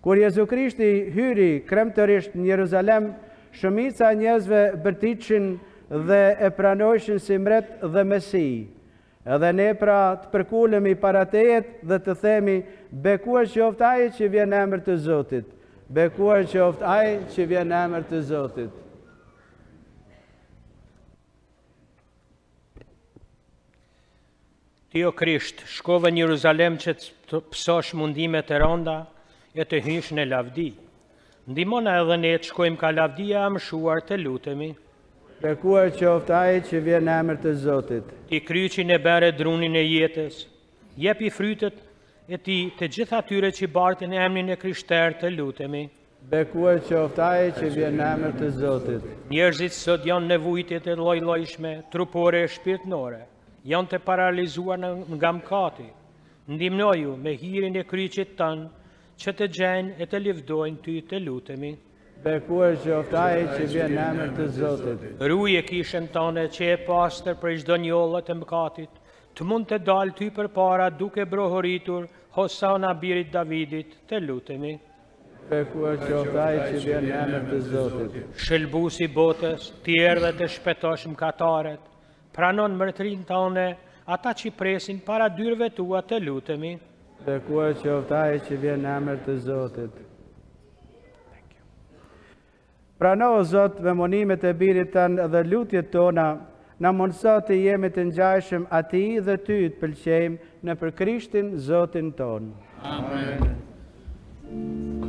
Kur Jezu Krishti hyri kremtërisht në Jeruzalem, shumica njerëzve bërtiqin dhe e pranojshin si mbret dhe Mesi. Edhe ne pra të përkulemi para tejet dhe të themi, bekuar qoftë ai që vjen në emër të Zotit. Bekuar qoftë ai që vjen në emër të Zotit. Ti o Krisht, shkove në Jeruzalem që të pësosh mundimet e rënda e të hysh në lavdi. Ndihmona edhe ne të shkojmë ka lavdia e mëshuar, të lutemi. Bekuar qoftë ai që vjen në emër të Zotit. Ti kryqin e bere drunin e jetës, jepi frytet e ti të gjitha atyre që bartin emrin e Krishter, të lutemi. Bekuar qoftë ai që vjen në emër të Zotit. Njerëzit sot janë nevojtit e lloj-llojshme, trupore e shpirtënore, janë të paralizuar nga mëkati. Ndihmoju me hirin e kryqit tënë që të gjenë e të lëvdojnë ty, të lutemi. Bekuar qoftë ai që vjen në emër të Zotit. Ruje kishën tënde që e pastër për çdo njollë të mëkatit, të mund të dalë ty përpara duke brohoritur Hosana birit Davidit, të lutemi. Bekuar qoftë ai që vjen në emër të Zotit. Shëlbuesi botës, ti erdhe të shpëtosh mëkataret, pranon mërtërinë tënde, ata që presin para dyrëve tua, të lutemi. Bekuar qoftë ai që vjen në emër të Zotit. Prano, Zot, me monimet e birit tënë dhe lutjet tona, na mundëso të jemi të ngjajshëm atij dhe ty të pëlqejmë në për Krishtin Zotin ton. Amen. Oh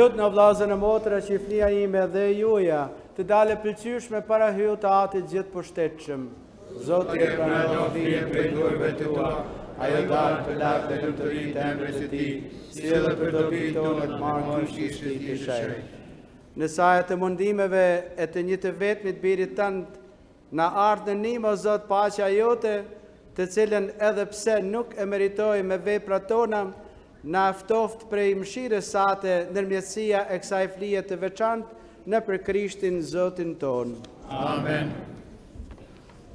Lut në vllazën e motra që flia ime dhe juja të dalë pëlqyeshme para hyut të Atit gjithë pushtetshëm. Zoti e pranon thirrjen prej durave tua, ajo dalë për lartë të lumturitë të emrit të tij, si edhe për dobitë tona të marrë kishti i kishaj. Në sajë të mundimeve e të një të vetmit birit tënd, na ardhë në nimo Zot paqja jote, të cilën edhe pse nuk e meritoj me veprat tona, na ftoft prej mëshirës sate ndërmjetësia e kësaj flije të veçantë në për Krishtin Zotin ton. Amen.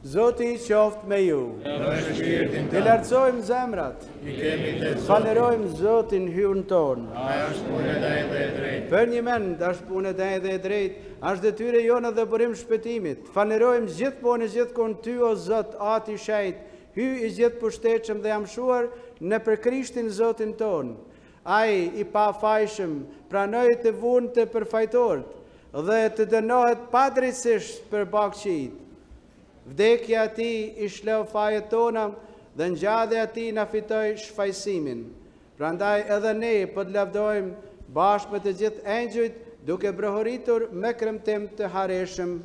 Zoti qoftë me ju. Të lartësojmë zemrat. Falenderojmë Zotin hyrën ton. Ai është punë e drejtë. Për një mend është punë e drejtë, është detyrë jone dhe burim shpëtimit. Falenderojmë gjithmonë e gjithkund ty o Zot, Ati i shejt, hy i gjithë pushtetshëm dhe jamshuar në për Krishtin Zotin ton. Ai i pafajshëm pranoi të vunë të përfajtorët dhe të dënohet padrejtësisht për bakëqit. Vdekja ati i shleu fajet tona dhe ngjadhja ati na fitoi shfaqësimin. Prandaj edhe ne po të lavdojmë bashkë me të gjithë engjëjt, duke brohoritur me kremtim të hareshëm.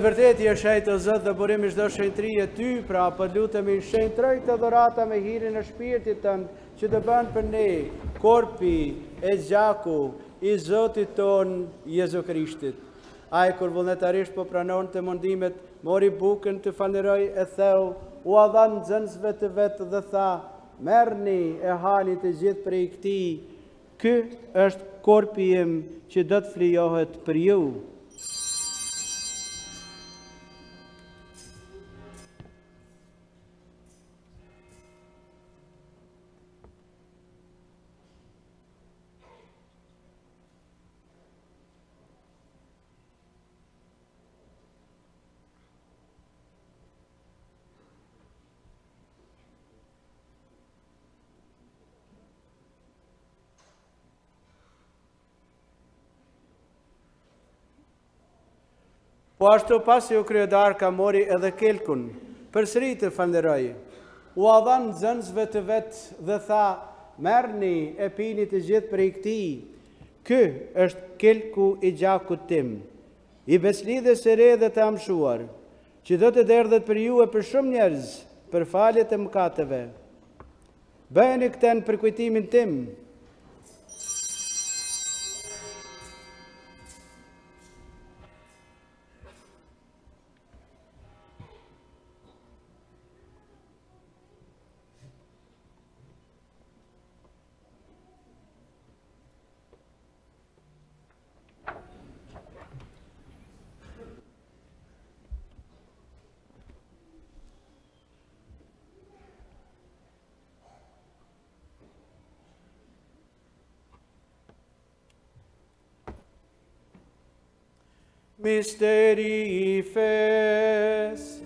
Vërtet je shejtë o Zot dhe burimi çdo shenjtëri e ty, pra po lutemi shenjtroj të dhurata me hirin e shpirtit tënd, që të bën për ne korpi e gjaku i Zotit ton Jezu Krishtit. Ai kur vullnetarisht po pranon të mundimet, mori bukën të falenderoj e theu, u dha nxënësve të vetë dhe tha, merrni e hani të gjithë prej këtij, ky është korpi im që do të flijohet për ju. Po ashtu pasi u kryedarka mori edhe kelkun, përsëri të falenderoi. U dha nxënësve të vetë dhe tha, merrni e pini të gjithë prej këtij. Ky është kelku i gjakut tim, i beslidhjes së re dhe të amshuar, që do të derdhet për ju e për shumë njerëz, për falje të mëkateve. Bëjeni këtë në përkujtimin tim. Misteri i fesë.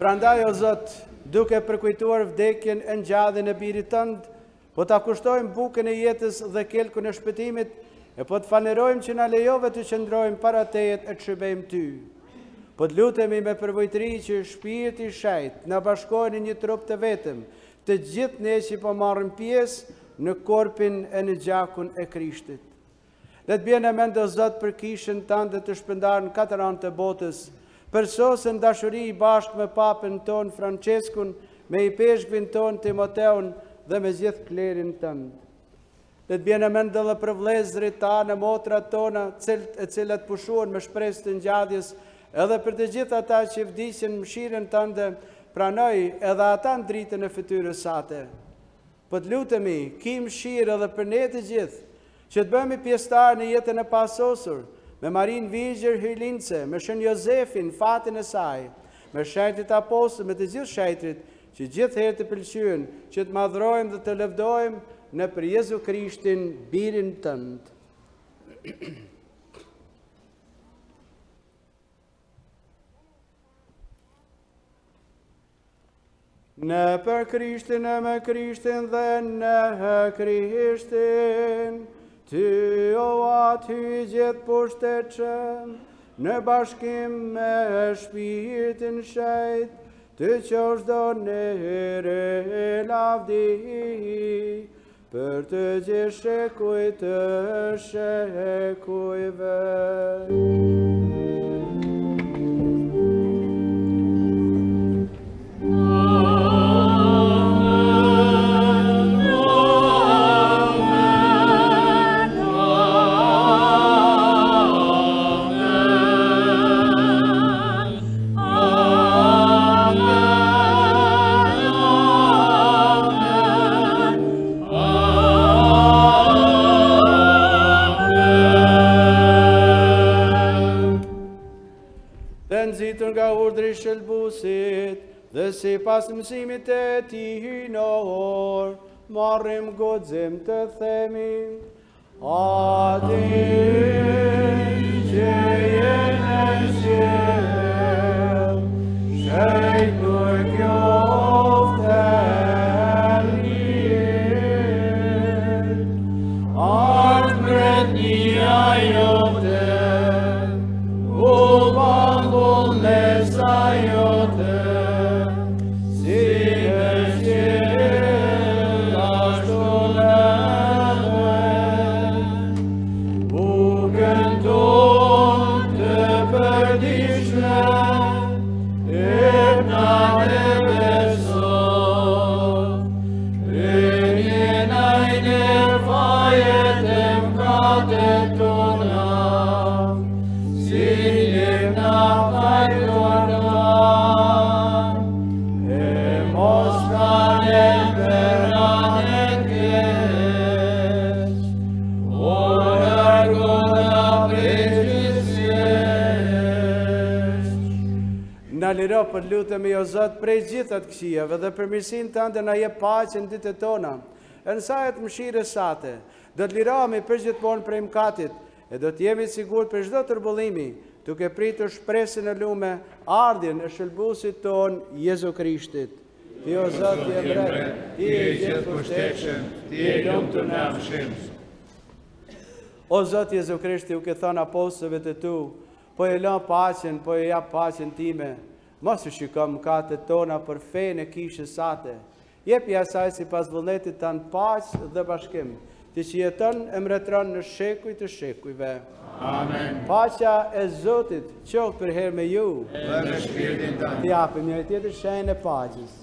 Prandaj o Zot, duke përkujtuar vdekjen e ngjalljen e birit tënd, po ta kushtojmë bukën e jetës dhe kelkun e shpëtimit, e po të falenderojmë që na lejove të qëndrojmë para teje e të shërbejmë ty. Po të lutemi me përvojtëri që shpirti i shejt na bashkojë në një trup të vetëm, të gjithë ne që po marrim pjesë në korpin e në gjakun e Krishtit. Le të bjen e mend o Zot për kishën tënde të shpërndarë në katër anë të botës, për sosën dashuri i bashkë me papën ton Franceskun, me i peshkvin ton Timoteun dhe me gjithë klerin tënd. Le të bjen e mend edhe për vëllezërit tanë, motrat tona, e cilat pushuan me shpresë të ngjalljes, edhe për të gjithë ata që vdisin mëshirën tënde, pranoj edhe ata në dritën e fytyrës sate. Po të lutemi, ki mëshirë edhe për ne të gjithë, që të bëhemi pjesëtar në jetën e pasosur, me Marin Vigjër Hylince, me Shën Jozefin, fatin e saj, me shejtrit apostël, me të gjithë shejtrit, që gjithë herë të pëlqyen, që të madhrojmë dhe të lëvdojmë në për Jezu Krishtin, birin tënd. Në për Krishtin e me Krishtin dhe në Krishtin, ty o aty gjithë pushtetshëm, në bashkim me shpirtin shejt, të qosh do nëre lavdi, për të gjithë shekuj të shekujve. Nxitur nga urdhri i shëlbusit, dhe si pas mësimit e tij hyjnor, marrim guxim të themi: Ati që je në qiell, shejtur qoftë mirë, art mbretëria jote, Nesa jote, si në qiell ashtu në vend, bukën tonë të përditshme, na neve sot, rënjena i nefajet e mkatet tona, si na Na liro për lutemi o Zot prej gjithat këqijave dhe për mirësinë tënde na jep paqen ditët tona. Në sajet mëshirës sate, do të lirohemi përgjithmonë prej mëkatit e do të jemi sigurt për çdo turbullimi, duke pritur shpresën e lume ardhjen e shëlbuesit ton Jezu Krishtit. Ti o Zot je mbret, ti je gjithë pushtetshëm, ti je lumtur në mëshirë. O Zot Jezu Krishti, u ke thënë apostëve të tu, po e lë paqen, po e jap paqen time. Mos u shiko mëkatet tona për fenë e kishës sate. Jepi asaj sipas vullnetit tanë paqë dhe bashkim, ti që jeton e mbretëron në shekuj të shekujve. Amen. Paqja e Zotit qoftë për herë me ju. Dhe me shpirtin tënd. T'i japim njëri tjetrit shenjën e paqes.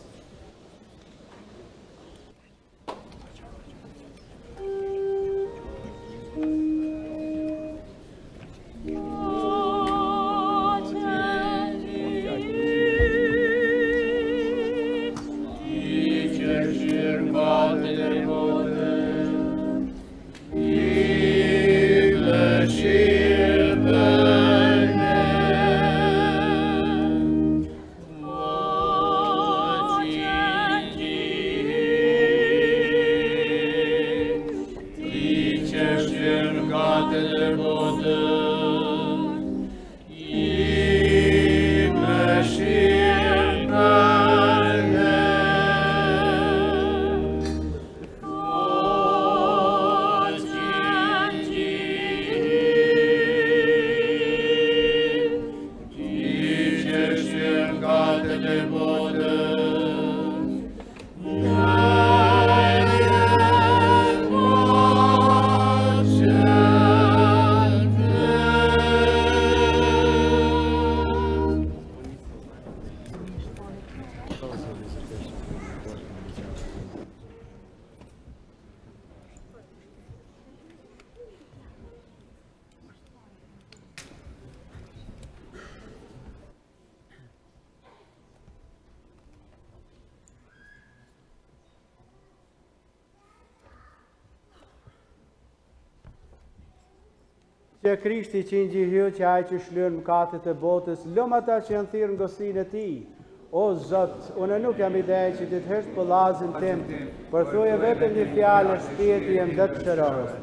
Që Krishti që ngjihyu që ai që shlyen mëkatet e botës, lëm ata që janë thirrë në gosinë e tij. O Zot, unë nuk jam ide që ti të hesh pëllazin tim, por thuaj vetëm një fjalë, shpirti jam dhe të shërohet.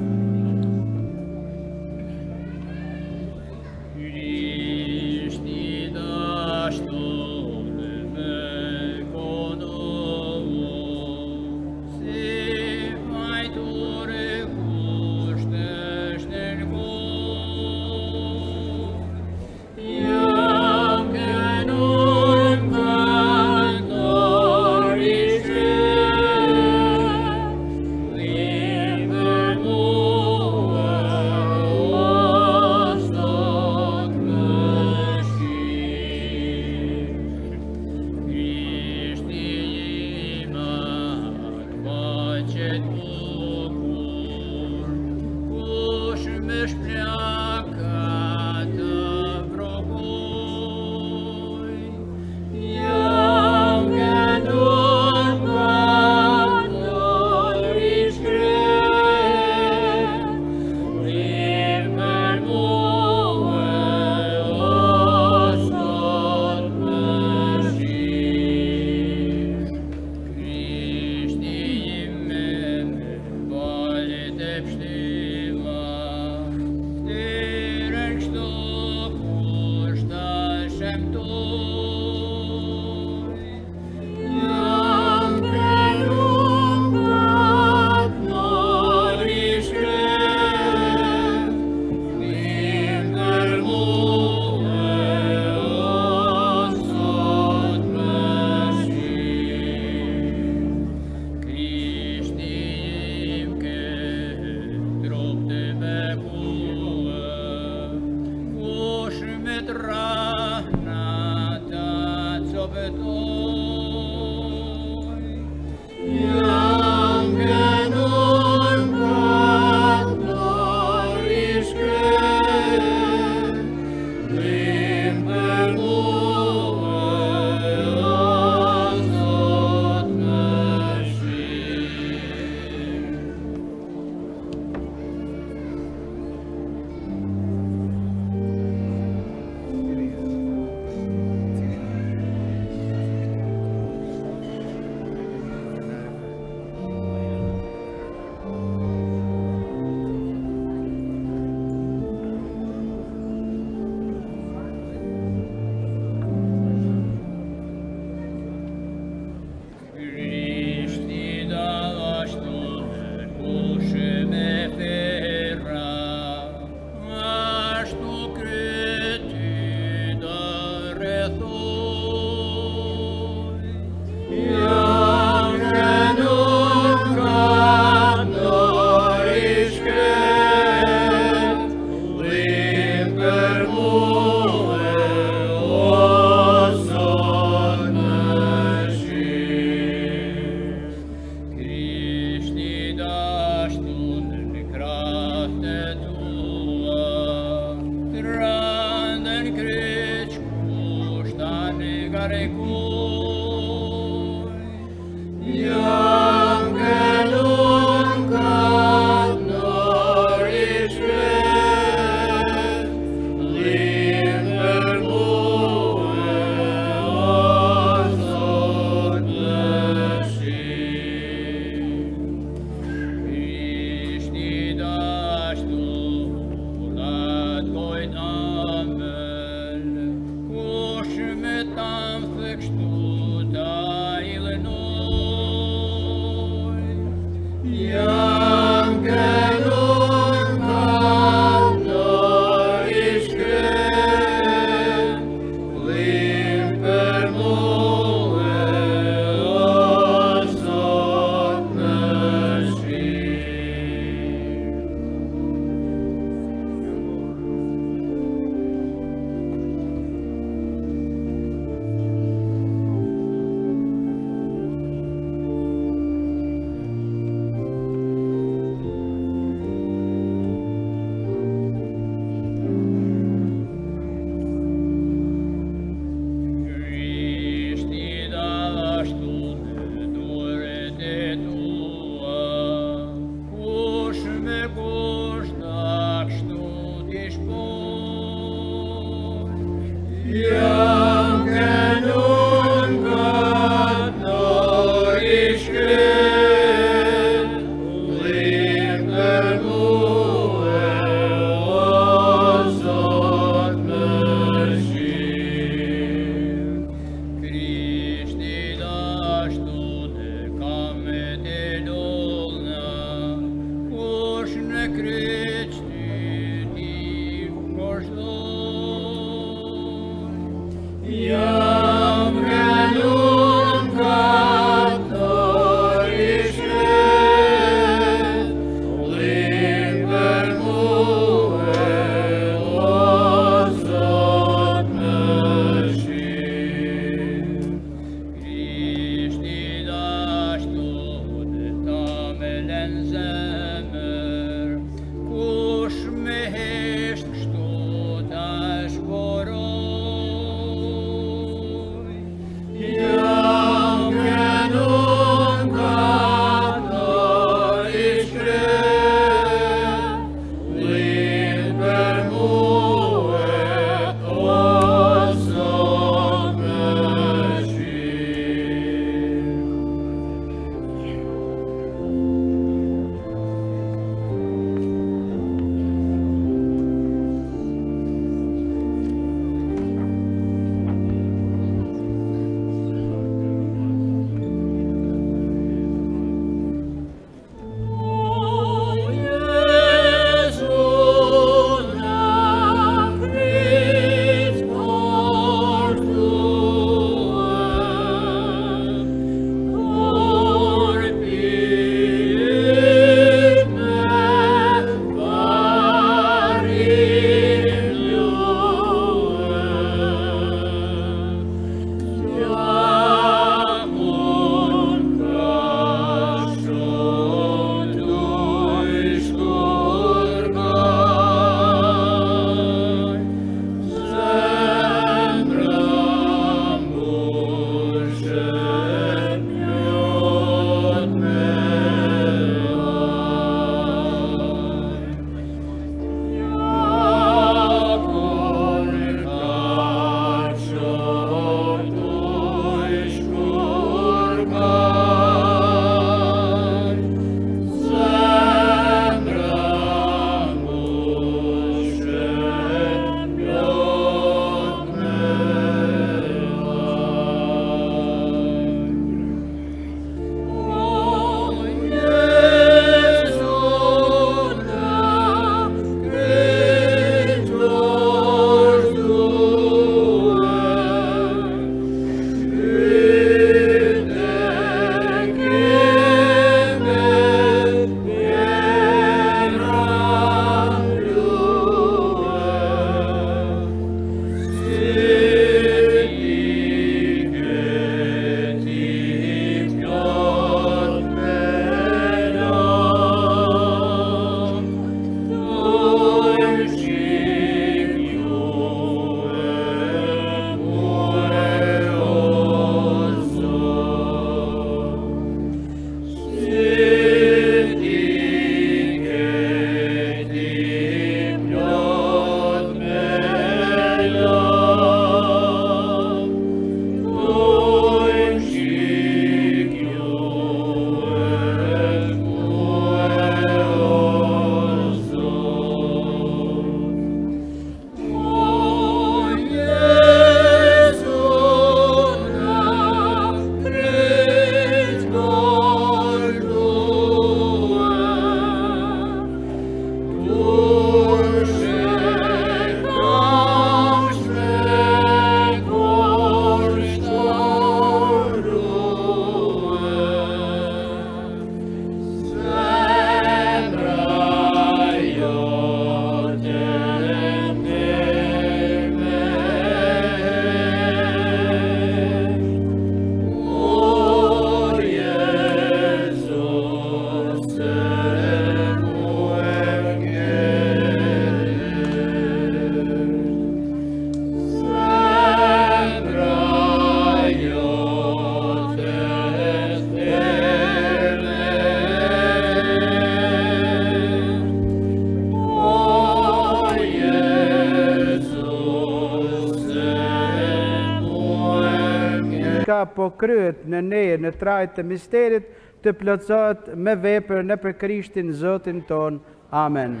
çka po kryet në ne, në trajt të misterit, të plotësohet me vepër në për Krishtin Zotin ton. Amen.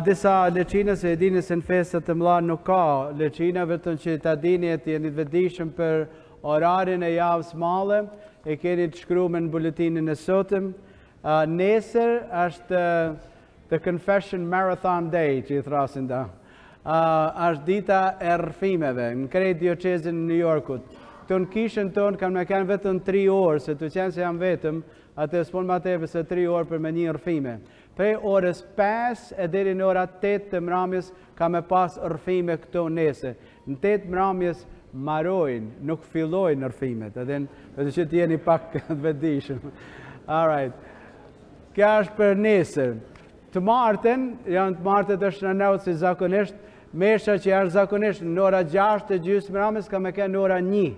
Disa leqina se e dini se në festat të mla nuk ka leqina, vetëm që ta dini e të jeni të vetëdijshëm për orarin e javës male, e keni të shkru me në buletinin e sotëm. Nesër është the Confession Marathon Day, që i thrasin da. Është dita e rrëfimeve, në krejt dioqezin në New Yorkut. Këtu në kishën tonë kam me kanë vetëm 3 orë, se të qenë se jam vetëm, atë s'pon ma tepe se 3 orë për me një rrëfime. Prej orës 5 e deri në ora 8 të mramjes ka me pas rrëfime këto nese. Në 8 mramjes marojnë, nuk fillojnë rrëfimet, edhe që t'jeni pak vetëdijshëm. All right. Kja është për nesër. Të martën, janë të martët është në nautë si zakonisht, Mesha që është zakonisht në ora 6 të gjysë mramjes ka me kenë në ora 1.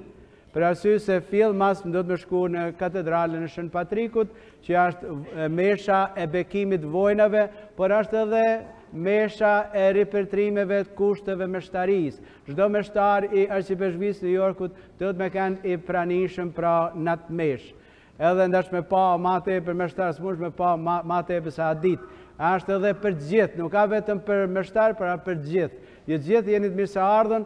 Për arsye se fill mas më do të më shku në katedralën e Shën Patrikut, që është mesha e bekimit vojnave, por është edhe mesha e ripërtrimeve të kushteve meshtarisë. Çdo meshtar i Arqipeshqisë New Yorkut do të me kenë i pranishëm pra në atë meshë. Edhe ndash me pa ma tepër meshtar, s'mush me pa ma tepër sa ditë. Është edhe për gjithë, nuk ka vetëm për meshtar, për për gjithë. Ju gjithë jeni të mirë se ardhën,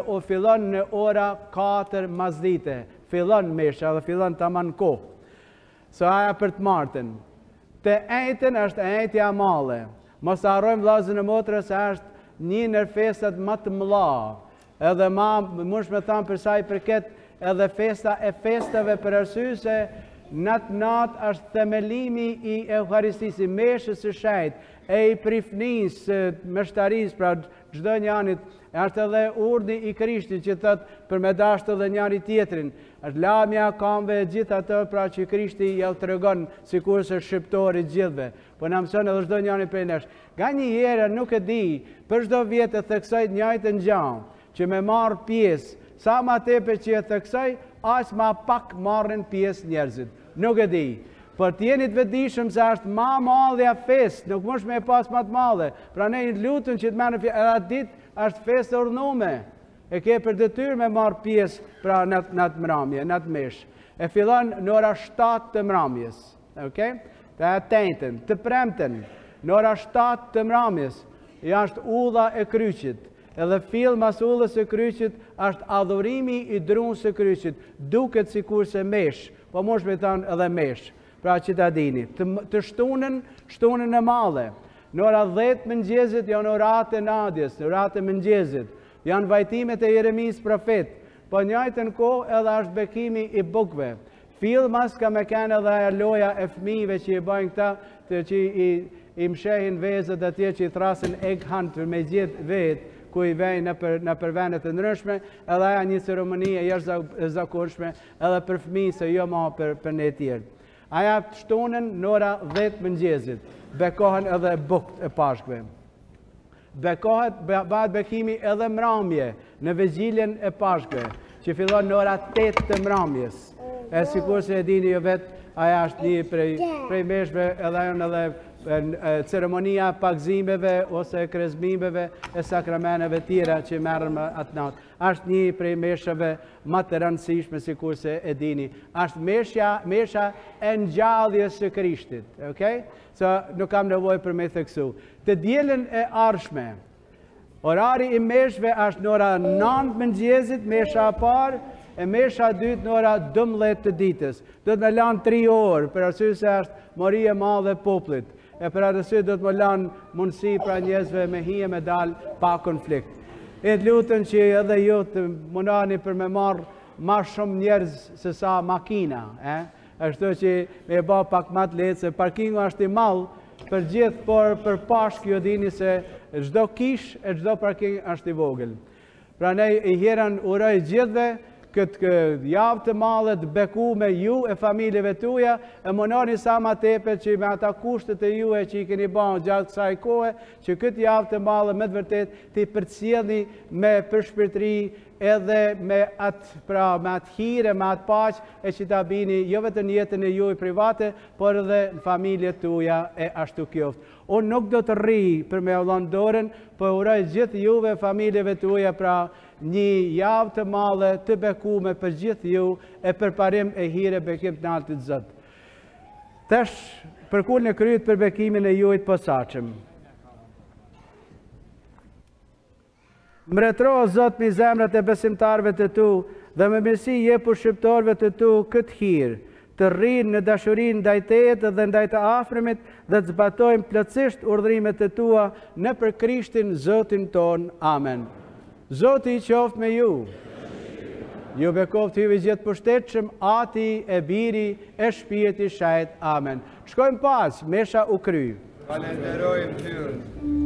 o fillon në ora 4 mazdite. Fillon mesha dhe fillon taman kohë. So aja për të martën. Të ejtën është ejtja male. Mos harrojmë vllazën e motrës se është një në festat më të mëdha. Edhe ma mush me thamë për sa i përket edhe festa e festave për arsye se natë është themelimi i Eucharistisë, meshës së shenjtë, e i prifnisë, meshtarisë, pra çdo njanit, është edhe urdhri i Krishtit që thotë për me dashur edhe njëri tjetrin. Është lamja kamve gjithë ato pra që Krishti ja u tregon sikurse shqiptori gjithëve. Po na mëson edhe çdo njëri prej nesh. Nganjëherë nuk e di, për çdo vit e theksoj të njëjtën gjë, që me marr pjesë, sa ma tepër që e theksoj, aq ma pak marrin pjesë njerëzit. Nuk e di. Por t'jeni të vetëdijshëm se është ma madhja festë, nuk mund me pas ma të madhe. Pra ne lutën që të merrni fjalë, edhe atë ditë është festë urnume. E ke për detyrë me marr pjesë pra në atë mramje, në atë meshë. E fillon në ora 7 të mramjes. Okej? Të atentën, të premten, në ora 7 të mramjes, është udha e kryqit. Edhe fill mas ullës e kryqit është adhurimi i drunës së kryqit, duket sikur se mesh, po mosh me thënë edhe mesh, pra që ta dini. Të shtunën e male, në ora 10 mëngjesit janë oratë e nadjes, në oratë e mëngjesit, janë vajtimet e Jeremis profet, po njëjtën kohë edhe është bekimi i bukve. Fill mas ka me kenë edhe loja e fëmijëve që i bëjnë këta, që i mshehin vezët atje që i thrasin egg hunter me gjithë vetë, ku i vejnë në për vendet të ndryshme, edhe aja një ceremoni e jashtë zakonshme, edhe për fëmijë se jo ma për ne tjerë. Aja shtunën në ora 10 mëngjesit, bekohen edhe bukt e pashkve. Bekohet, bëhet bekimi edhe mramje në vegjiljen e pashkve, që fillon në ora 8 të mramjes. E sikur se e dini jo vetë, aja është një prej meshve, edhe ajo edhe ceremonia pagzimeve ose krezmimeve e sakrameneve tjera që merren atë natë. Është një prej meshave më të rëndësishme sikur se e dini. Është mesha e ngjalljes së Krishtit, okay? So nuk kam nevojë për me theksu. Të dielën e ardhshme, orari i meshve është në ora 9 mëngjesit, mesha e parë, e mesha e dytë në ora 12 të ditës. Do të më lanë 3 orë, për arsye se është mori e madhe e popullit. E për arsye do të më lanë mundësi pra njerëzve me hije me dalë pa konflikt. E të lutën që edhe ju të mundani për me marrë ma shumë njerëz se sa makina. Ashtu që me ba pak ma të letë, se parkingu është i malë për gjithë, por për pashk ju dini se çdo kish e çdo parking është i vogël. Pra ne i herën uroj gjithëve këtë javë të madhe të beku me ju e familjeve tuja, e mononi sa ma tepe që me ata kushtet e ju e që i keni banë gjatë kësaj kohë, që këtë javë të madhe me të vërtet të i përcjellni me përshpirtëri edhe me atë hire, me atë paq e që ta bini jo vetëm jetën e juaj private, por edhe në familjet tuja e ashtu qoftë. Unë nuk do të rri për me udhon dorën, po uroj gjithë juve, familjeve tuaja, pra një javë të madhe të bekume për gjithë ju e përparim e hire bekim të naltit Zot. Tash, përkullin e kryet për bekimin e juajt posaçëm. Mbretëro o Zot mi zemrat e besimtarëve të tu dhe me mirësi jepu shqiptarëve të tu këtë hir, të rrinë në dashurinë ndaj teje dhe ndaj të afërmit dhe të zbatojmë plotësisht urdhrimet e tua në për Krishtin Zotin ton. Amen. Zoti i qoftë me ju. Ju bekoft hyve gjithë pushtetshëm, Ati e Biri e Shpirti i Shajt. Amen. Shkojmë pas, Mesha u kry. Falenderojmë Ty.